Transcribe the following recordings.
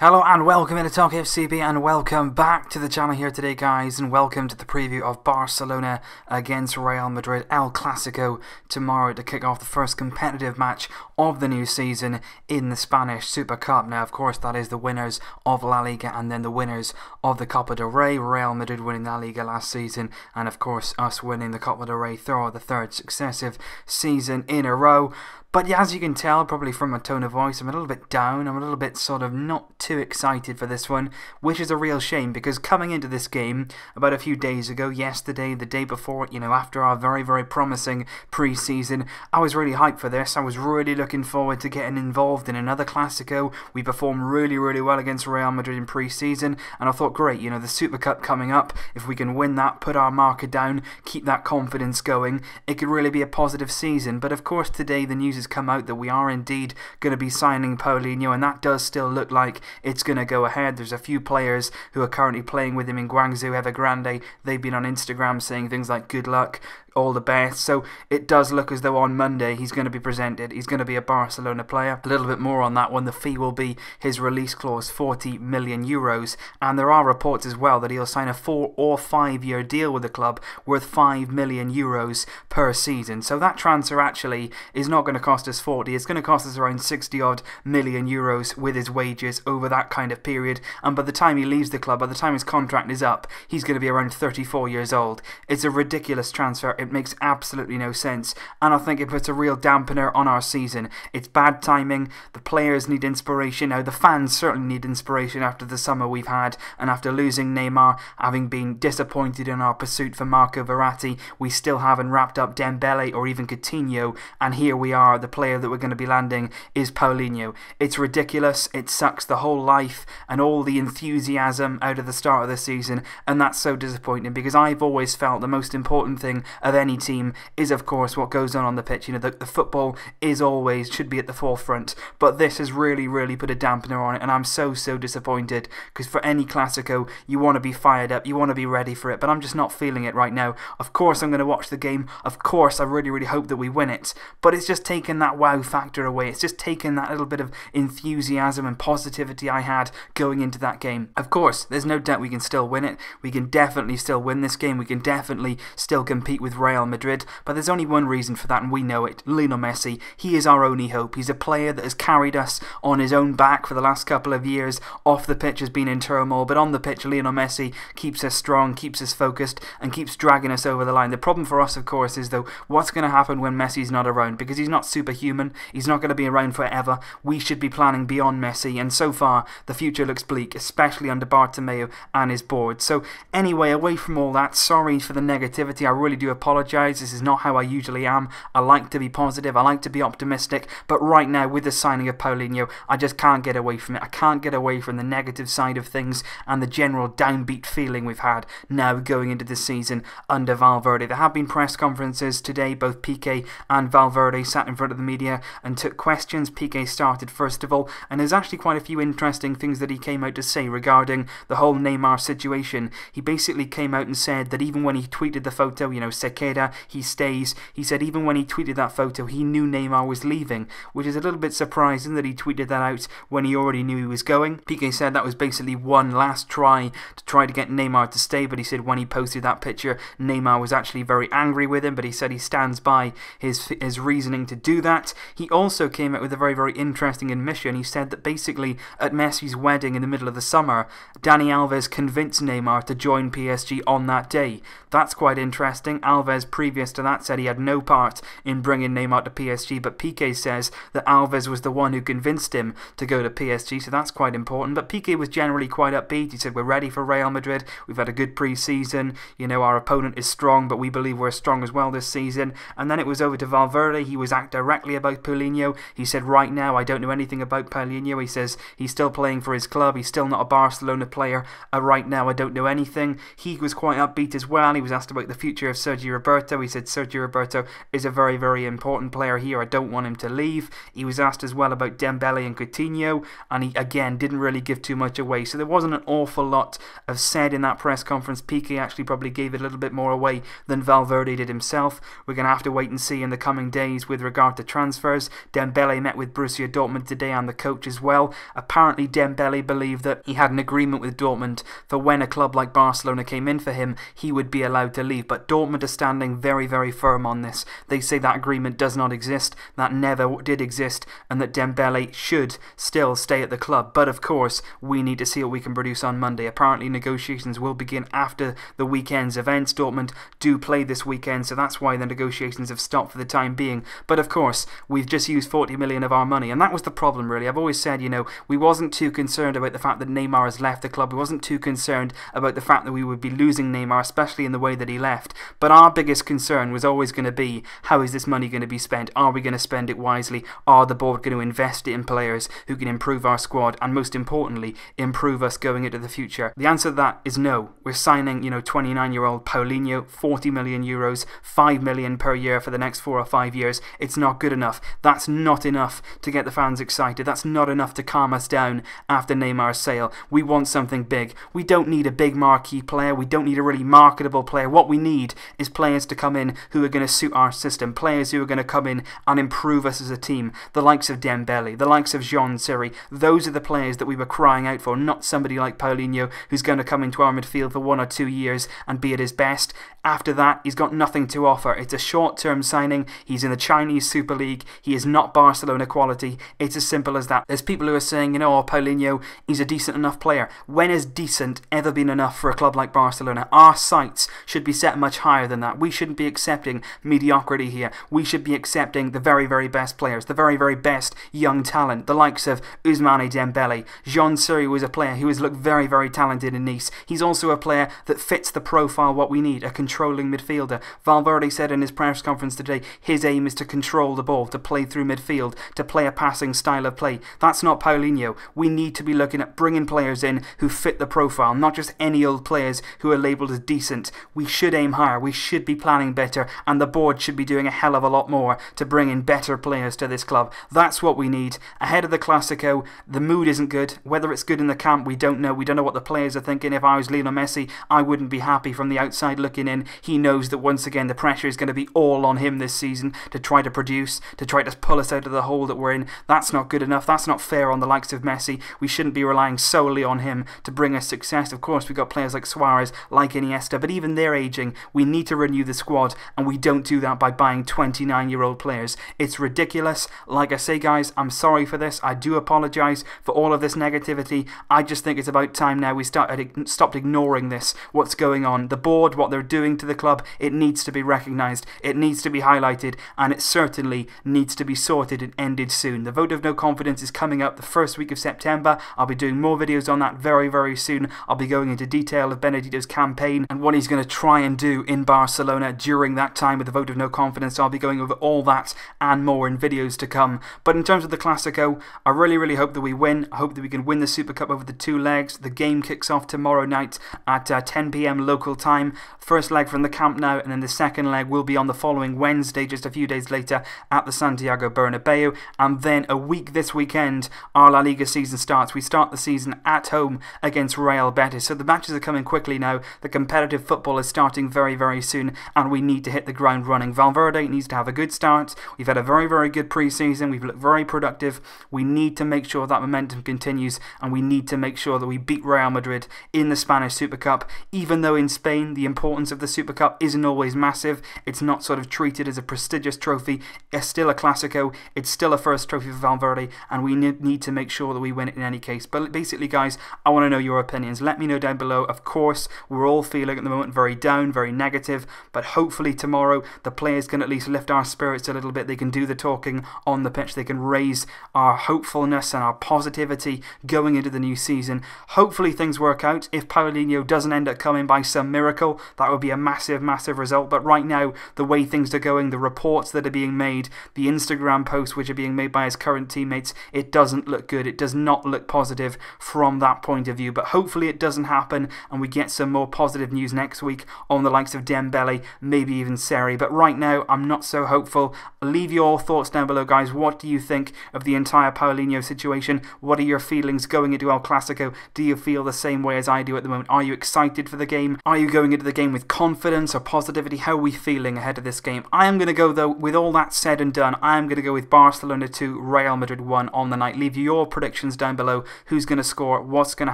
Hello and welcome to Talk FCB and welcome back to the channel here today, guys, and welcome to the preview of Barcelona against Real Madrid, El Clásico, tomorrow to kick off the first competitive match of the new season in the Spanish Super Cup. Now, of course, that is the winners of La Liga and then the winners of the Copa del Rey. Real Madrid winning La Liga last season and, of course, us winning the Copa del Rey through the third successive season in a row. But yeah, as you can tell, probably from my tone of voice, I'm a little bit down. I'm a little bit sort of not too excited for this one, which is a real shame because coming into this game about a few days ago, yesterday, the day before, after our very, very promising pre-season, I was really hyped for this. I was really looking forward to getting involved in another Clásico. We performed really, really well against Real Madrid in pre-season, and I thought, great, the Super Cup coming up, if we can win that, put our marker down, keep that confidence going, it could really be a positive season. But of course, today the news has come out that we are indeed going to be signing Paulinho, and that does still look like it's going to go ahead. There's a few players who are currently playing with him in Guangzhou Evergrande. They've been on Instagram saying things like good luck, all the best. So it does look as though on Monday he's going to be presented. He's going to be a Barcelona player. A little bit more on that one. The fee will be his release clause, 40 million euros. And there are reports as well that he'll sign a 4 or 5 year deal with the club worth 5 million euros per season. So that transfer actually is not going to cost us 40. It's going to cost us around 60 odd million euros with his wages over that kind of period. And by the time he leaves the club, by the time his contract is up, he's going to be around 34 years old. It's a ridiculous transfer. It makes absolutely no sense, and I think it puts a real dampener on our season. It's bad timing. The players need inspiration now. The fans certainly need inspiration after the summer we've had, and after losing Neymar, having been disappointed in our pursuit for Marco Verratti, we still haven't wrapped up Dembele or even Coutinho, and here we are. The player that we're going to be landing is Paulinho. It's ridiculous. It sucks the whole life and all the enthusiasm out of the start of the season, and that's so disappointing because I've always felt the most important thing of any team is, of course, what goes on the pitch. The football is always should be at the forefront, but this has really, really put a dampener on it, and I'm so disappointed because for any Clásico you want to be fired up, you want to be ready for it, but I'm just not feeling it right now. Of course I'm going to watch the game, of course I really, really hope that we win it, but it's just taken that wow factor away. It's just taken that little bit of enthusiasm and positivity I had going into that game. Of course, there's no doubt we can still win it. We can definitely still win this game. We can definitely still compete with Real Madrid, but there's only one reason for that, and we know it. Lionel Messi. He is our only hope. He's a player that has carried us on his own back for the last couple of years. Off the pitch has been in turmoil, but on the pitch Lionel Messi keeps us strong, keeps us focused, and keeps dragging us over the line. The problem for us, of course, is though what's going to happen when Messi's not around, because he's not superhuman. He's not going to be around forever. We should be planning beyond Messi, and so far the future looks bleak, especially under Bartomeu and his board. So anyway, away from all that, sorry for the negativity. I really do apologise. This is not how I usually am. I like to be positive, I like to be optimistic, but right now with the signing of Paulinho, I just can't get away from it. I can't get away from the negative side of things and the general downbeat feeling we've had now going into this season under Valverde. There have been press conferences today. Both Pique and Valverde sat in front of the media and took questions. Pique started first of all, and there's actually quite a few interesting things that he came out to say regarding the whole Neymar situation. He basically came out and said that even when he tweeted the photo, se queda, he stays. He said even when he tweeted that photo, he knew Neymar was leaving, which is a little bit surprising that he tweeted that out when he already knew he was going. Pique said that was basically one last try to get Neymar to stay, but he said when he posted that picture, Neymar was actually very angry with him, but he said he stands by his reasoning to do that. He also came out with a very, very interesting admission. He said that basically at Messi's wedding in the middle of the summer, Dani Alves convinced Neymar to join PSG on that day. That's quite interesting. Alves previous to that said he had no part in bringing Neymar to PSG, but Pique says that Alves was the one who convinced him to go to PSG, so that's quite important. But Pique was generally quite upbeat. He said we're ready for Real Madrid, we've had a good pre-season, our opponent is strong, but we believe we're strong as well this season. And then it was over to Valverde. He was asked directly about Paulinho. He said right now I don't know anything about Paulinho. He says he's still playing for his club, he's still not a Barcelona player. Right now I don't know anything. He was quite upbeat as well. He was asked about the future of Sergio Roberto. He said Sergio Roberto is a very, very important player here. I don't want him to leave. He was asked as well about Dembele and Coutinho, and he again didn't really give too much away. So there wasn't an awful lot of said in that press conference. Pique actually probably gave it a little bit more away than Valverde did himself. We're going to have to wait and see in the coming days with regard to transfers. Dembele met with Borussia Dortmund today and the coach as well. Apparently Dembele believed that he had an agreement with Dortmund for when a club like Barcelona came in for him, he would be allowed to leave. But Dortmund are standing very, very firm on this. They say that agreement does not exist, that never did exist, and that Dembele should still stay at the club. But of course, we need to see what we can produce on Monday. Apparently negotiations will begin after the weekend's events. Dortmund do play this weekend, so that's why the negotiations have stopped for the time being. But of course, we've just used 40 million of our money, and that was the problem really. I've always said, you know, we wasn't too concerned about the fact that Neymar has left the club. We wasn't too concerned about the fact that we would be losing Neymar, especially in the way that he left. But our biggest concern was always going to be, how is this money going to be spent? Are we going to spend it wisely? Are the board going to invest it in players who can improve our squad and most importantly, improve us going into the future? The answer to that is no. We're signing, you know, 29-year-old Paulinho, 40 million euros, 5 million per year for the next 4 or 5 years. It's not good enough. That's not enough to get the fans excited. That's not enough to calm us down after Neymar's sale. We want something big. We don't need a big marquee player. We don't need a really marketable player. What we need is players to come in who are going to suit our system. Players who are going to come in and improve us as a team. The likes of Dembele, the likes of Jean Siri. Those are the players that we were crying out for, not somebody like Paulinho who's going to come into our midfield for 1 or 2 years and be at his best. After that, he's got nothing to offer. It's a short-term signing. He's in the Chinese Super League. He is not Barcelona quality. It's as simple as that. There's people who are saying, you know, oh, Paulinho, he's a decent enough player. When has decent ever been enough for a club like Barcelona? Our sights should be set much higher than that. We shouldn't be accepting mediocrity here. We should be accepting the very, very best players, the very, very best young talent, the likes of Ousmane Dembele. Jean Siri was a player who has looked very, very talented in Nice. He's also a player that fits the profile what we need, a controlling midfielder. Valverde said in his press conference today, his aim is to control the ball, to play through midfield, to play a passing style of play. That's not Paulinho. We need to be looking at bringing players in who fit the profile, not just any old players who are labelled as decent. We should aim higher, we should be planning better, and the board should be doing a hell of a lot more to bring in better players to this club. That's what we need. Ahead of the Clásico, the mood isn't good. Whether it's good in the camp, we don't know. We don't know what the players are thinking. If I was Lionel Messi, I wouldn't be happy from the outside looking in. He knows that once again the pressure is going to be all on him this season to try to produce, to try to pull us out of the hole that we're in. That's not good enough. That's not fair on the likes of Messi. We shouldn't be relying solely on him to bring us success. Of course, we've got players like Suarez, like Iniesta, but even they're aging. We need to renew the squad, and we don't do that by buying 29-year-old players. It's ridiculous. Like I say, guys, I'm sorry for this. I do apologise for all of this negativity. I just think it's about time now we stopped ignoring this, what's going on. The board, what they're doing to the club, it needs to be recognised, it needs to be highlighted, and it certainly needs to be sorted and ended soon. The vote of no confidence is coming up the first week of September. I'll be doing more videos on that very, very soon. I'll be going into detail of Benedito's campaign and what he's going to try and do in Barcelona during that time with the vote of no confidence. I'll be going over all that and more in videos to come. But in terms of the Clásico, I really, really hope that we win. I hope that we can win the Super Cup over the 2 legs. The game kicks off tomorrow night at 10 PM local time. First leg from the Camp Nou, and then the second leg will be on the following Wednesday, just a few days later, at the Santiago Bernabeu. And then a week this weekend, our La Liga season starts. We start the season at home against Real Betis. So the matches are coming quickly now. The competitive football is starting very, very soon, and we need to hit the ground running. Valverde needs to have a good start. We've had a very, very good pre-season. We've looked very productive. We need to make sure that momentum continues, and we need to make sure that we beat Real Madrid in the Spanish Super Cup. Even though in Spain the importance of the Super Cup isn't always massive, it's not sort of treated as a prestigious trophy. It's still a Clásico. It's still a first trophy for Valverde, and we need to make sure that we win it in any case. But basically, guys, I want to know your opinions. Let me know down below. Of course, we're all feeling at the moment very down, very negative, but hopefully tomorrow the players can at least lift our spirits a little bit. They can do the talking on the pitch. They can raise our hopefulness and our positivity going into the new season. Hopefully things work out. If Paulinho doesn't end up coming by some miracle, that would be a massive, massive result. But right now, the way things are going, the reports that are being made, the Instagram posts which are being made by his current teammates, it doesn't look good. It does not look positive from that point of view. But hopefully it doesn't happen, and we get some more positive news next week on the likes of Dembele Dembele, maybe even Seri. But right now, I'm not so hopeful. Leave your thoughts down below, guys. What do you think of the entire Paulinho situation? What are your feelings going into El Clasico? Do you feel the same way as I do at the moment? Are you excited for the game? Are you going into the game with confidence or positivity? How are we feeling ahead of this game? I am going to go, though, with all that said and done, I am going to go with Barcelona 2, Real Madrid 1 on the night. Leave your predictions down below. Who's going to score? What's going to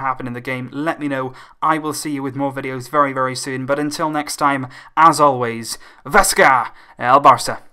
happen in the game? Let me know. I will see you with more videos very, very soon. But until next time, as always, Vesca El Barça.